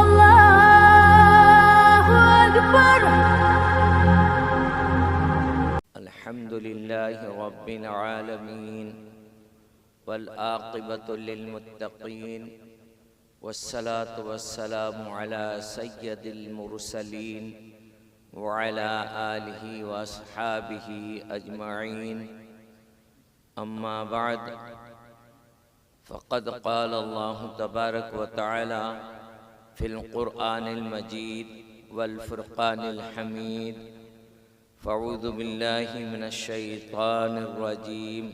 अल्लाहु अकबर। अल्हम्दुलिल्लाहि रब्बिल आलमीन वल आक़िबतु लिल मुत्तक़ीन वस्सलातु वस्सलामु अला सय्यदिल मुरसलीन व अला आलिहि व अस्हाबिहि अजमईन। अम्मा बाद फ़क़द क़ाल अल्लाहु तबारक व तआला फ़िल क़ुरआनिल मजीद वल फ़ुरक़ानिल हमीद। फ़अऊज़ु बिल्लाहि मिनश शैतानिर रजीम।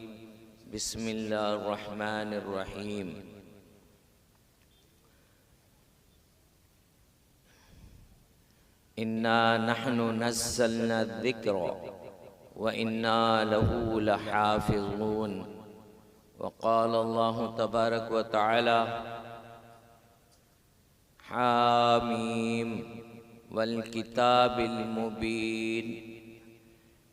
बिस्मिल्लाहिर रहमानिर रहीम। इन्ना नहनु नज़्ज़लना ज़िक्र व इन्ना लहू लहाफ़िज़ून। वक़ाल अल्लाहु तबारक व तआला हामीम वल किताबिल मुबीन।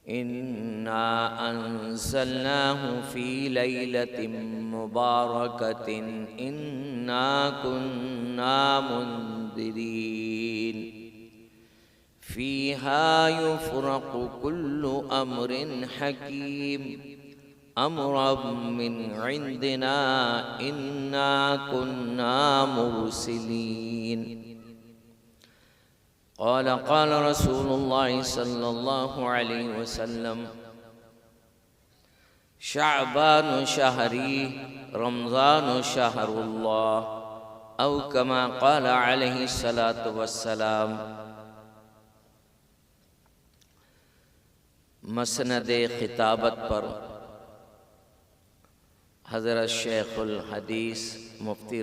इन्ना अंज़लनाहु फ़ी लैलतिन मुबारकतिन इन्ना कुन्ना मुंज़िरीन। फ़ीहा युफ़रक़ु कुल्लु अम्रिन हकीम अम्रम मिन इंदिना इन्ना कुन्ना मुरसिलीन। क़ाल क़ाल रसूलुल्लाहि सल्लल्लाहु अलैहि वसल्लम शअबानु शहरी रमज़ानु शहरुल्लाह औ कमा क़ाल अलैहि सलातु वस्सलाम। मसनदे खिताबत पर हज़रत शेखुल हदीस मुफ्ती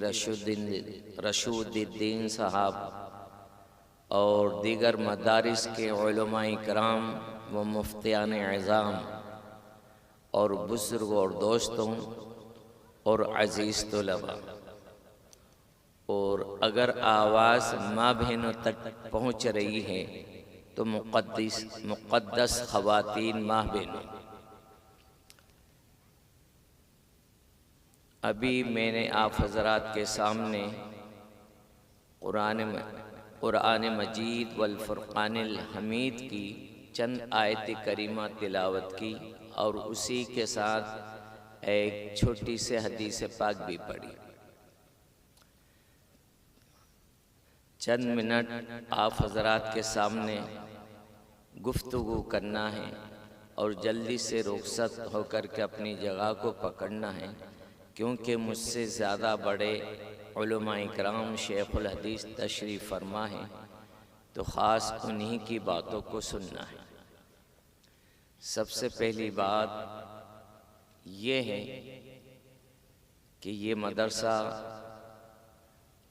रशूदुद्दीन साहब और दीगर मदारिस के उलमाए कराम व मुफ्तियान इज़ाम और बुज़ुर्ग और दोस्तों और अज़ीज़ तलबा, और अगर आवाज़ माँ बहनों तक पहुँच रही है तो मुक़द्दस ख़वातीन माँ बहनों, अभी मैंने आप हज़रात के सामने क़ुरान मजीद वल फ़ुरक़ानिल हमीद की चंद आयत करीमा तिलावत की और उसी के साथ एक छोटी सी हदीस पाक भी पढ़ी। चंद मिनट आप हज़रात के सामने गुफ्तगू करना है और जल्दी से रुख़सत होकर के अपनी जगह को पकड़ना है, क्योंकि मुझसे ज़्यादा बड़े उलमाए कराम शेखुल हदीस तशरीफ़ फरमा है, तो ख़ास उन्हीं की बातों को सुनना है। सबसे पहली बात ये है कि ये मदरसा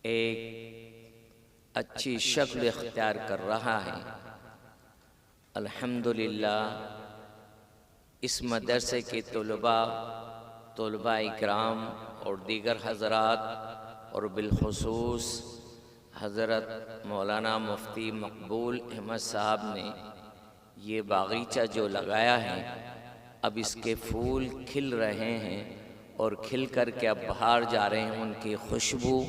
एक अच्छी शक्ल इख्तियार कर रहा है। अल्हम्दुलिल्लाह इस मदरसे के तलबा इकराम और दीगर हज़रात और बिलखुसूस हज़रत मौलाना मुफ्ती मकबूल अहमद साहब ने ये बागीचा जो लगाया है, अब इसके फूल खिल रहे हैं और खिल कर के अब बाहर जा रहे हैं। उनकी खुशबू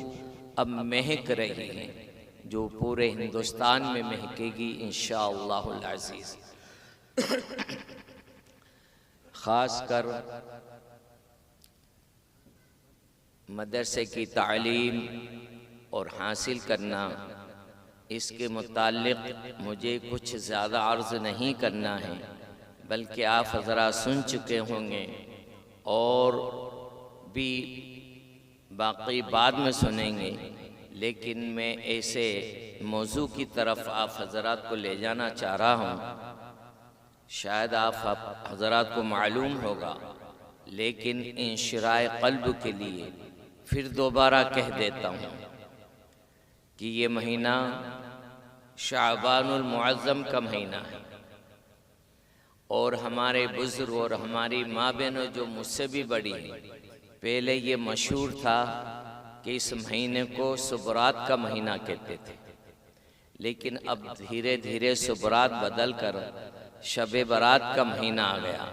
अब महक रही है जो पूरे हिंदुस्तान में महकेगी इंशाअल्लाहुल अज़ीज़। ख़ासकर मदरसे की तालीम और हासिल करना, इसके मुताल्लिक़ मुझे कुछ ज़्यादा अर्ज़ नहीं करना है, बल्कि आप हज़रात सुन चुके होंगे और भी बाकी बाद में सुनेंगे। लेकिन मैं ऐसे मौजू की तरफ आप हज़रात को ले जाना चाह रहा हूँ, शायद आप हज़रात को मालूम होगा, लेकिन इंशिराए क़ल्ब के लिए फिर दोबारा कह देता हूँ कि ये महीना शाबानुल मुअज़्ज़म का महीना है और हमारे बुज़ुर्ग और हमारी माँ बहनों जो मुझसे भी बड़ी हैं, पहले ये मशहूर था कि इस महीने को सुबरात का महीना कहते थे, लेकिन अब धीरे धीरे सुबरात बदल कर शब बारात का महीना आ गया।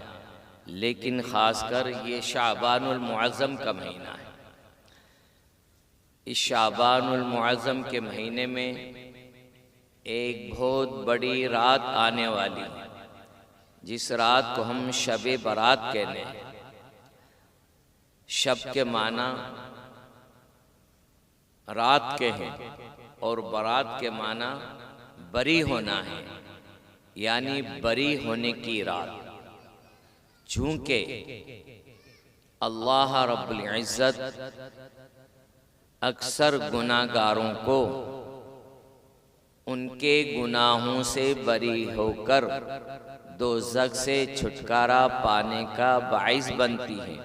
लेकिन ख़ासकर ये शाबानुल मुअज़्ज़म का महीना है। इस शाबानुल मुअज़्ज़म के महीने में एक बहुत बड़ी रात आने वाली है, जिस रात को हम शब बारात कहते हैं। शब के माना रात के हैं और बारात के माना बरी होना है, यानी बरी होने की रात। चूंकि अल्लाह रब्बुल इज़्ज़त अक्सर गुनाहगारों को उनके गुनाहों से बरी होकर दोज़ख से छुटकारा पाने का बाइस बनती है,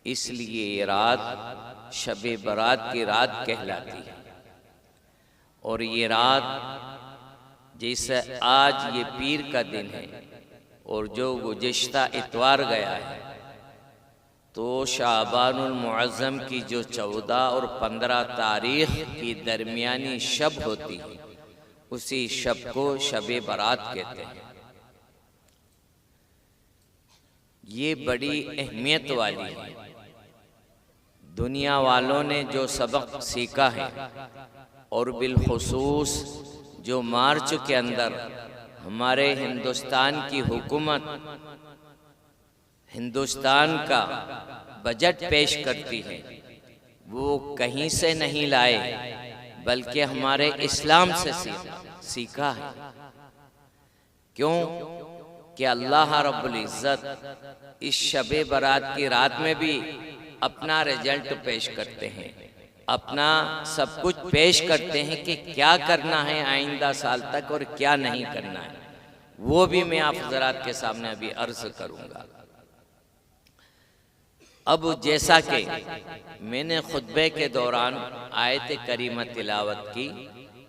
इसलिए ये रात शब बारात की रात कहलाती है। और ये रात जैसे आज ये पीर का दिन है और जो गुज़िश्ता इतवार गया है, तो शाबानुल मुअज़्ज़म की जो 14 और 15 तारीख की दरमियानी शब होती है, उसी शब को शब बारात कहते हैं। ये बड़ी अहमियत वाली है। दुनिया वालों ने जो सबक सीखा है और बिलखुसूस जो मार्च के अंदर हमारे हिंदुस्तान की हुकूमत हिंदुस्तान का बजट पेश करती है, वो कहीं से नहीं लाए बल्कि हमारे इस्लाम से सीखा है। क्यों कि अल्लाह रब्बुल इज़्ज़त इस शब बारात की रात में भी अपना रिजल्ट पेश करते हैं, अपना सब कुछ पेश करते हैं कि क्या करना है आइंदा साल तक और क्या नहीं करना है। वो भी मैं आप हज़रात के सामने अभी अर्ज करूँगा। अब जैसा कि मैंने खुतबे के दौरान आयत करीमा तिलावत की,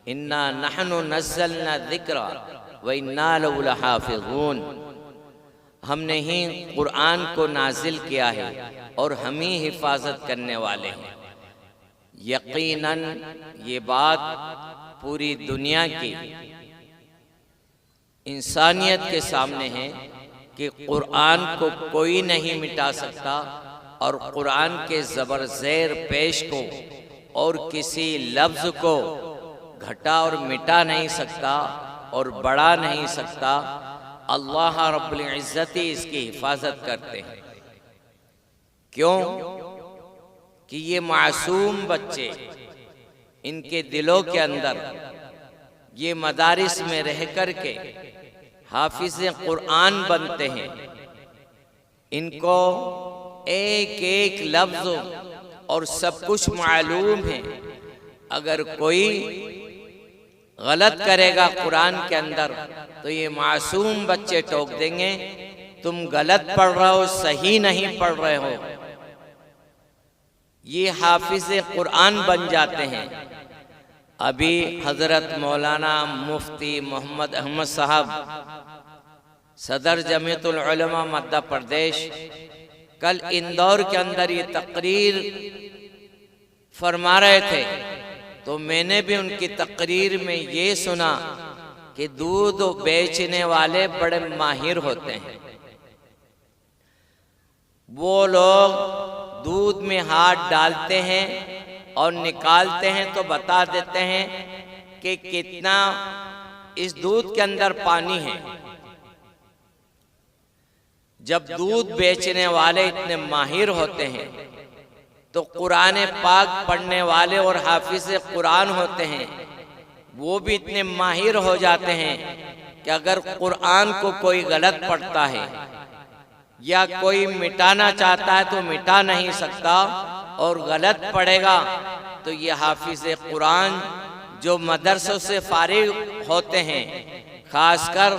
इन्ना नहनु नज़्ज़लना ज़िक्रा व इन्ना लहु लहाफ़िज़ून, हमने ही कुरान को नाजिल किया है और हम ही हिफाजत करने वाले हैं। यकीनन ये बात पूरी दुनिया की इंसानियत के सामने है कि कुरान को कोई नहीं मिटा सकता और कुरान के ज़बर ज़ेर पेश को और किसी लफ्ज़ को घटा और मिटा नहीं सकता और बढ़ा नहीं सकता। अल्लाह रब्बुल इज़्ज़त ही इसकी हिफाजत करते हैं। क्यों कि ये मासूम बच्चे, इनके दिलों के अंदर ये मदारिस में रह कर के हाफिज़ कुरान बनते हैं। इनको एक एक लफ्ज़ और सब कुछ मालूम है। अगर कोई गलत करेगा कुरान के अंदर तो ये मासूम बच्चे टोक देंगे, तुम गलत पढ़ रहे हो, सही नहीं पढ़ रहे हो। ये हाफिज़ कुरान बन जाते हैं। अभी हज़रत मौलाना मुफ्ती मोहम्मद अहमद साहब, सदर जमीयतुल उलमा मध्य प्रदेश, कल इंदौर के अंदर ये तकरीर फरमा रहे थे, तो मैंने भी उनकी तकरीर में ये सुना कि दूध बेचने वाले बड़े माहिर होते हैं। वो लोग दूध में हाथ डालते हैं और निकालते हैं तो बता देते हैं कि कितना इस दूध के अंदर पानी है। जब दूध बेचने वाले इतने माहिर होते हैं तो कुरान पाक पढ़ने वाले और हाफिज़ कुरान होते हैं, वो भी इतने माहिर हो जाते हैं कि अगर कुरान को कोई गलत पढ़ता है या कोई मिटाना चाहता है तो मिटा नहीं सकता, और गलत पढ़ेगा तो ये हाफिज़ कुरान जो मदरसों से फारिग होते हैं, खासकर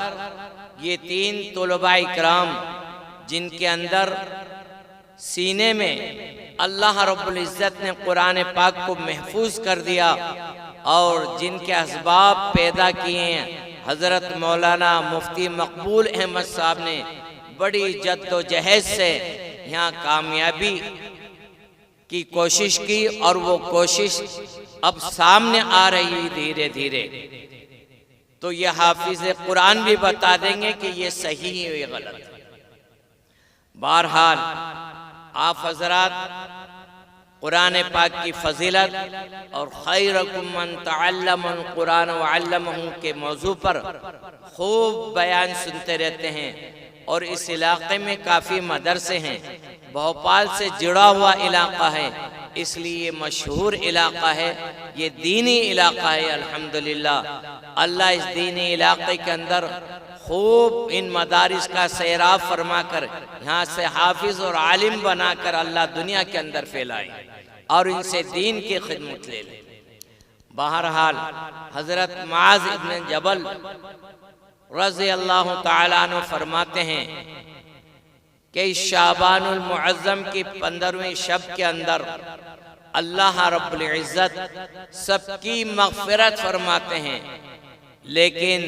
ये 3 तुलबा इकराम जिनके अंदर सीने में अल्लाह रब्बुल इज़्ज़त ने कुरान पाक को महफूज कर दिया और जिनके असबाब पैदा किए हैं, हज़रत मौलाना मुफ्ती मकबूल अहमद साहब ने बड़ी जद्दोजहद से यहाँ कामयाबी की कोशिश की और वो कोशिश अब सामने आ रही है धीरे धीरे। तो ये हाफिज़ कुरान भी बता देंगे कि ये सही है ये गलत है। बहरहाल आप हजरात कुरान पाक की फजीलत और खैरुकुम मन तअल्लमल कुरान व अल्लमहु के मौजू पर खूब बयान सुनते रहते हैं। और इस इलाके में काफ़ी मदरसे हैं, भोपाल से जुड़ा हुआ इलाका है, इसलिए मशहूर इलाका है, ये दीनी इलाका है। अल्हम्दुलिल्लाह अल्लाह इस दीनी इलाके के अंदर खूब इन मदारिस का सैराब फरमा कर यहाँ से हाफिज और आलिम बनाकर अल्लाह दुनिया के अंदर फैलाए और इनसे दीन की खिदमत ले ले। बहरहाल हजरत मुआज़ इब्न जबल रज़ी अल्लाह तआला अन्हु फरमाते हैं कि शाबानुल मुअज़्ज़म की 15वीं शब के अंदर अल्लाह रब्बुल इज़्ज़त सबकी मग़फ़िरत फरमाते हैं, लेकिन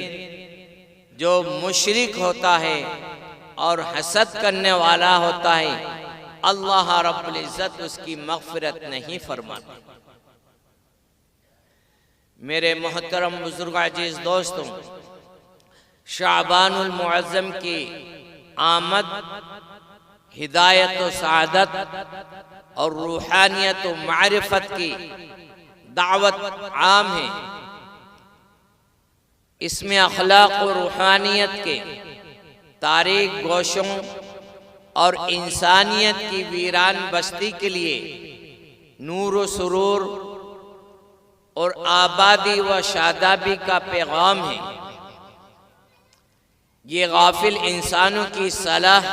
जो मुशरिक होता है और हसद करने वाला होता है अल्लाह रब्बुल इज़्ज़त उसकी मग़फ़िरत नहीं फरमाते। मेरे मोहतरम बुजुर्ग अजीज दोस्तों, शाबानुल मुअज़्ज़म की आमद हिदायत व सआदत और रूहानियत व मारिफत की दावत आम है। इसमें अखलाक और रूहानियत के तारीक गोशों और इंसानियत की वीरान बस्ती के लिए नूर व सुरूर और आबादी व शादाबी का पैगाम है। ये गाफिल इंसानों की सलाह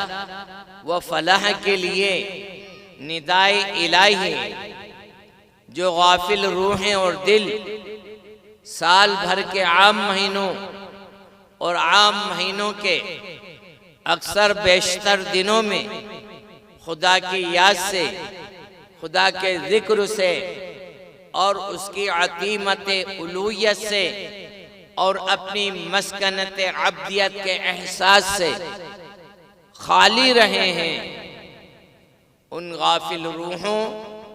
व फलाह के लिए निदाए इलाही है। जो गाफिल रूहें और दिल साल भर के आम महीनों और आम महीनों के अक्सर बेशतर दिनों में खुदा की याद से, खुदा के जिक्र से और उसकी अतीमत उलूहियत से और अपनी मस्कनत अब्दियत के एहसास से खाली रहे हैं, उन गाफिल रूहों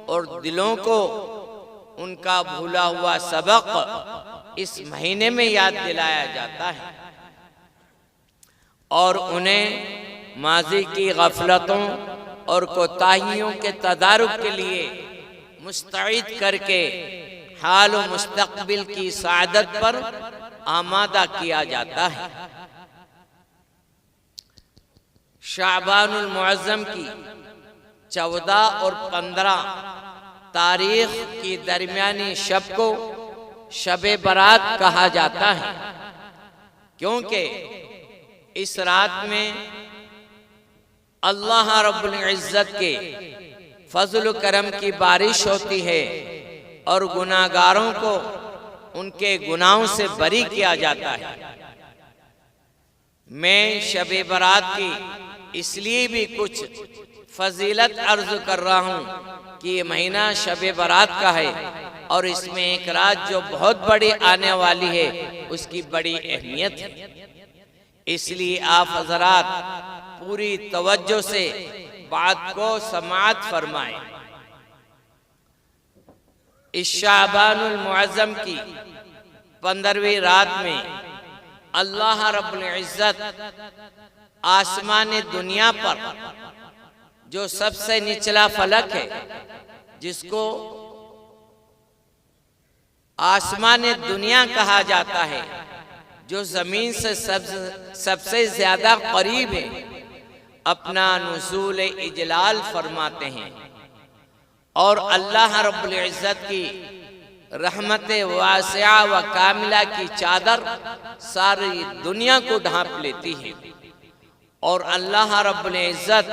और दिलों को उनका भूला हुआ सबक इस महीने में याद दिलाया जाता है और उन्हें माजी की गफलतों और कोताहियों के तदारुक के लिए मुस्तईद करके हाल और मुस्तकबिल की सादत पर आमादा किया जाता है। शाबानुल मुअज़्ज़म की 14 और 15 तारीख की दरमियानी शब को शबे बरात कहा जाता है, क्योंकि इस रात में अल्लाह रब्बुल इज़्ज़त के फजल करम की बारिश होती है और गुनाहगारों को उनके गुनाहों से बरी किया जाता है। मैं शबे बरात की इसलिए भी कुछ फजीलत अर्ज कर रहा हूँ कि ये महीना शबे बरात का है और इसमें एक रात जो बहुत बड़ी आने वाली है उसकी बड़ी अहमियत है। इसलिए आप हजरात पूरी तवज्जो से बात को समाअत फरमाएं। इस शाबानुल मुअज़्ज़म की 15वीं रात में अल्लाह रब्बुल इज़्ज़त आसमान दुनिया पर जो सबसे निचला फलक है, जिसको आसमान दुनिया कहा जाता है, जो जमीन से सबसे ज्यादा करीब है, अपना नुज़ूल इजलाल फरमाते हैं और अल्लाह रब्बुल इज़्ज़त की रहमत वासिया व कामिला की चादर सारी दुनिया को ढांप लेती है और अल्लाह रब्बुल इज़्ज़त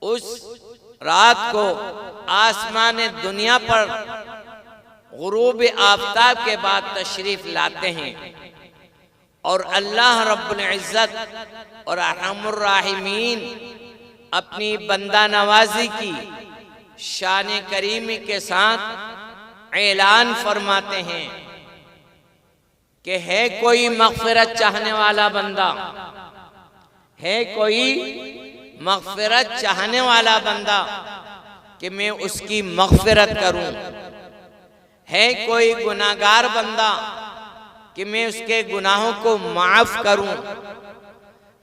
उस रात को आसमान दुनिया पर गुरूब आफताब के बाद तशरीफ लाते हैं और अल्लाह रब्बुल इज़्ज़त और अर्हमुर राहिमीन अपनी बंदा नवाजी की शान करीमी के साथ ऐलान फरमाते हैं कि है कोई मग़फ़िरत चाहने वाला बंदा, है कोई मग़फ़िरत चाहने वाला बंदा कि मैं उसकी मग़फ़िरत करूं, है कोई गुनाहगार बंदा कि मैं उसके गुनाहों को माफ़ करूं,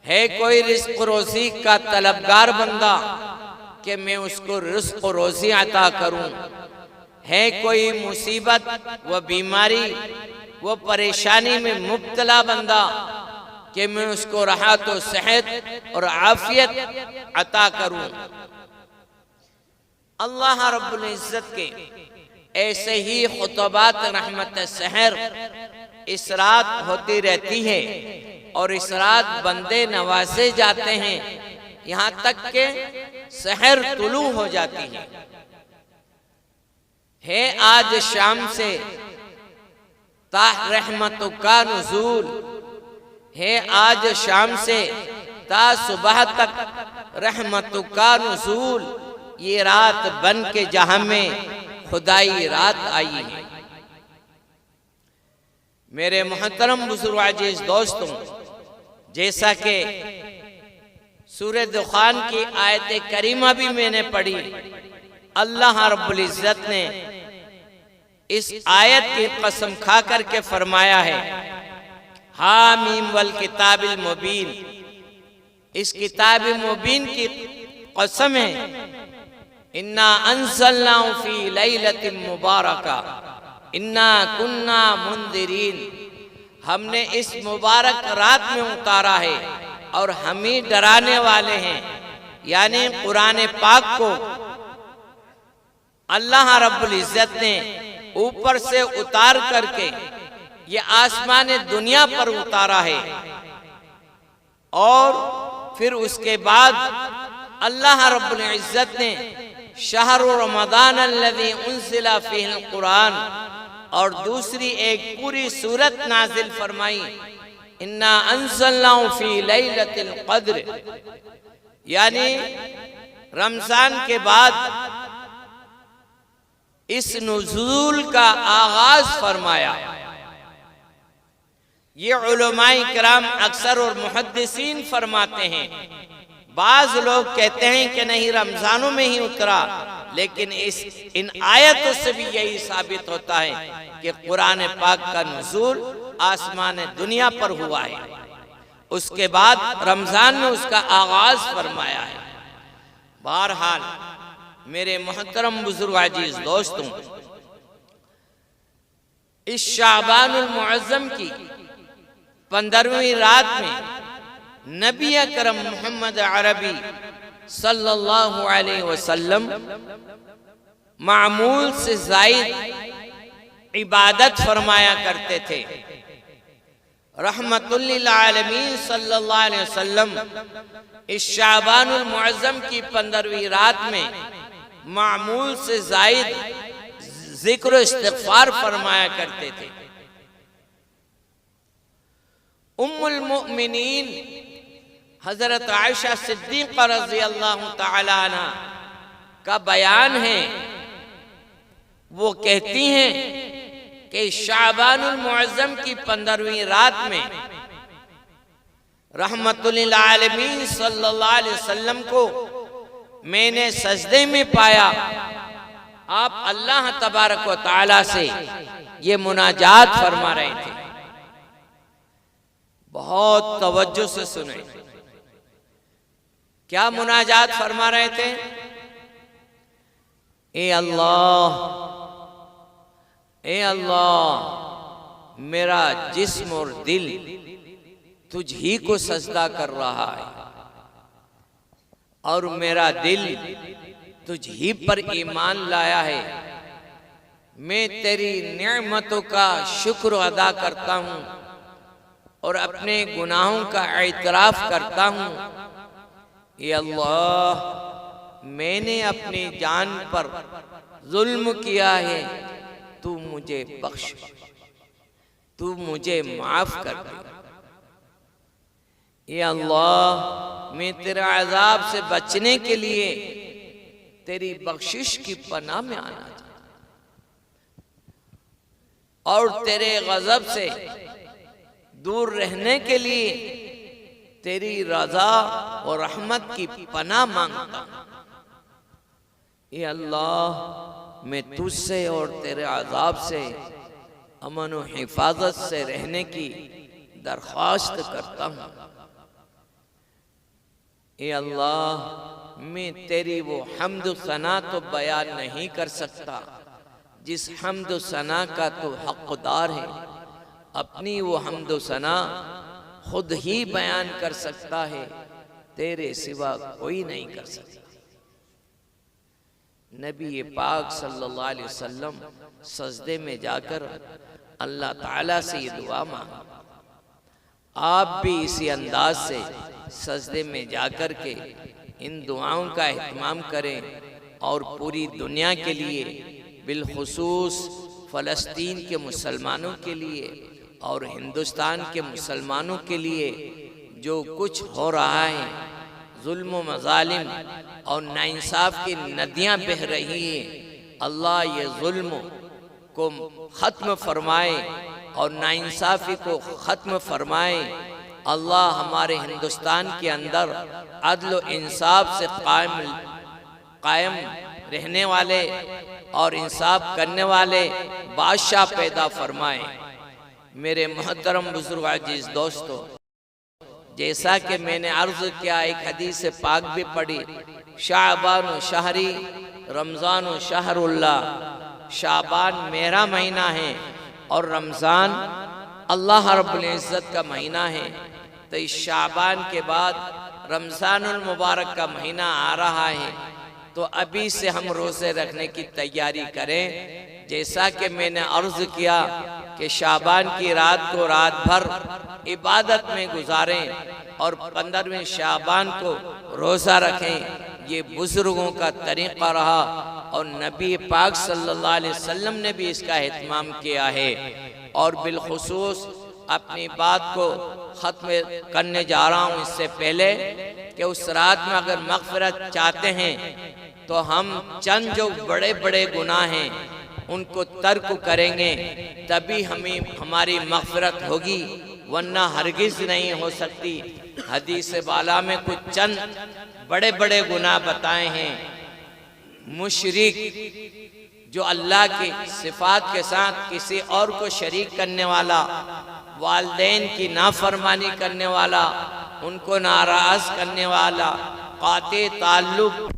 है कोई रिज़्क़ रोज़ी का तलबगार बंदा कि मैं उसको रिज़्क़ और रोज़ी अता करूं, है कोई मुसीबत व बीमारी वो परेशानी में मुब्तला बंदा कि मैं उसको राहत व सेहत और आफियत अता करूं। अल्लाह रब्बुल इज़्ज़त के ऐसे ही खुतबात रहमत सहर इस रात होती रहती है और इस रात बंदे नवाजे जाते हैं, यहाँ तक के सहर तुलू हो जाती है आज शाम से ता रहमतों का नुज़ूल है, आज शाम से ता सुबह तक रहमतों का नुज़ूल, ये रात बन के जहां में खुदाई रात आई है। मेरे मोहतरम बुजुर्ग अजीज दोस्तों, जैसा कि सूरह दुखान की आयत करीमा भी मैंने पढ़ी, अल्लाह रब्बुल इज़्ज़त ने इस आयत की कसम खा करके फरमाया है, हामीम वल किताबिल मुबीन, इस किताब मुबीन की कसम है, इन्ना अंज़लनाहु फी लैलतिन मुबारका इन्ना कुन्ना मुंदिरीन, हमने इस मुबारक रात में उतारा है और हम ही डराने वाले हैं। यानी कुरान पाक को अल्लाह रब्बुल इज़्ज़त ने ऊपर से उतार करके ये आसमान दुनिया पर उतारा है और फिर उसके बाद अल्लाह रब्बुल इज़्ज़त ने शहरु रमज़ान अल्लज़ी उन्ज़िला फ़ीहिल कुरान और दूसरी एक पूरी सूरत नाजिल फरमाई, इन्ना अंज़लनाहु फ़ी लैलतिल क़द्र, यानी रमजान के बाद इस नुज़ूल का आगाज फरमाया। ये उलमाए किराम अक्सर और मुहद्दिसीन फरमाते हैं, बाज लोग कहते हैं कि नहीं रमजानों में ही उतरा, लेकिन इन आयतों से भी यही साबित होता है कि कुरान पाक का नुज़ूल आसमान दुनिया पर हुआ है, उसके बाद रमजान में उसका आगाज फरमाया है। बहरहाल मेरे मोहतरम बुजुर्ग अजीज दोस्तों, इस शाबानुल मुअज़्ज़म की 15वीं रात में नबी अकरम मोहम्मद अरबी सल्लल्लाहु अलैहि वसल्लम मामूल से ज़ायद इबादत फरमाया करते थे। रहमतुल लिल आलमीन सल्लल्लाहु अलैहि वसल्लम इस शाबानुल मुअज़्ज़म की 15वीं रात में मामूल से ज़ायद जिक्र व इस्तिग़फ़ार फरमाया करते थे। उम्मुल मुमिनीन हजरत आयशा सिद्दीक़ा रज़ी अल्लाह तआला अन्हा का बयान है, वो कहती हैं कि शाबानुल मुअज़्ज़म की 15वीं रात में रहमतुल लिल आलमीन सल्लल्लाहु अलैहि वसल्लम को मैंने सजदे में पाया। आप अल्लाह तबारक व तआला से ये मुनाजात फरमा रहे थे। बहुत तवज्जो से सुने, क्या मुनाजात फरमा रहे थे? ए अल्लाह, मेरा जिस्म और दिल तुझ ही को सजदा कर रहा है और मेरा दिल तुझ ही पर ईमान लाया है। मैं तेरी नेमतों का शुक्र अदा करता हूँ और अपने गुनाहों का एतराफ़ करता हूँ। ये अल्लाह, मैंने अपनी जान पर जुल्म किया है, तू मुझे बख्श, तू मुझे माफ कर दे। ये अल्लाह, मैं तेरे अज़ाब से बचने के लिए तेरी बख्शिश की पनाह में आना चाहता और तेरे गज़ब से दूर रहने के लिए तेरी रज़ा और रहमत की पनाह मांगता हूँ। ये अल्लाह, मैं तुझसे और तेरे अज़ाब से अमन व हिफाजत से रहने की दरख्वास्त करता हूँ। ये अल्लाह, मैं तेरी वो हम्द सना तो बयान नहीं कर सकता जिस हम्द सना का तो हक़दार है। अपनी वो हम्द सना खुद ही बयान कर सकता है, तेरे सिवा कोई नहीं कर सकता। नबी पाक सल्लल्लाहु अलैहि वसल्लम सजदे में जाकर अल्लाह ताला से ये दुआ मांगा। आप भी इसी अंदाज से सजदे में जाकर के इन दुआओं का एहतमाम करें और पूरी दुनिया के लिए, बिलखुसूस फ़लस्तीन के मुसलमानों के लिए और हिंदुस्तान के मुसलमानों के लिए जो कुछ हो रहा है, जुल्म मज़ालिम और नाइंसाफ़ की नदियाँ बह रही हैं, अल्लाह ये जुल्म को ख़त्म फरमाए और नाइंसाफ़ी को ख़त्म फरमाए। अल्लाह हमारे हिंदुस्तान के अंदर अदल व इंसाफ से कायम रहने वाले और इंसाफ करने वाले बादशाह पैदा फरमाए। मेरे मोहतरम बुजुर्ग अजीज दोस्तों, जैसा कि मैंने अर्ज़ किया, एक हदीस पाक भी पढ़ी, शाबान शहरी रमज़ान शहरुल्लाह। शाबान मेरा महीना है और रमज़ान अल्लाह रब्बुल इज़्ज़त का महीना है। तो इस शाबान के बाद रमज़ानुल मुबारक का महीना आ रहा है, तो अभी से हम रोज़े रखने की तैयारी करें। जैसा कि मैंने अर्ज़ किया कि शाबान की रात को रात भर इबादत में गुजारें और 15वें शाबान को रोज़ा रखें। ये बुज़ुर्गों का तरीक़ा रहा और नबी पाक सल्लल्लाहु अलैहि वसल्लम ने भी इसका एहतमाम किया है। और बिलखुसूस अपनी बात को ख़त्म करने जा रहा हूँ इससे पहले कि उस रात में अगर मग़फ़िरत चाहते हैं तो हम चंद जो बड़े बड़े गुनाह हैं उनको तर्क करेंगे, तभी हमारी मग़फ़िरत होगी, वरना हरगिज़ नहीं हो सकती। हदीस बाला में कुछ चंद बड़े बड़े गुनाह बताए हैं। मुशरिक, जो अल्लाह की सिफ़ात के साथ किसी और को शरीक करने वाला, वालिदैन की नाफरमानी करने वाला, उनको नाराज़ करने वाला, काते ताल्लुक़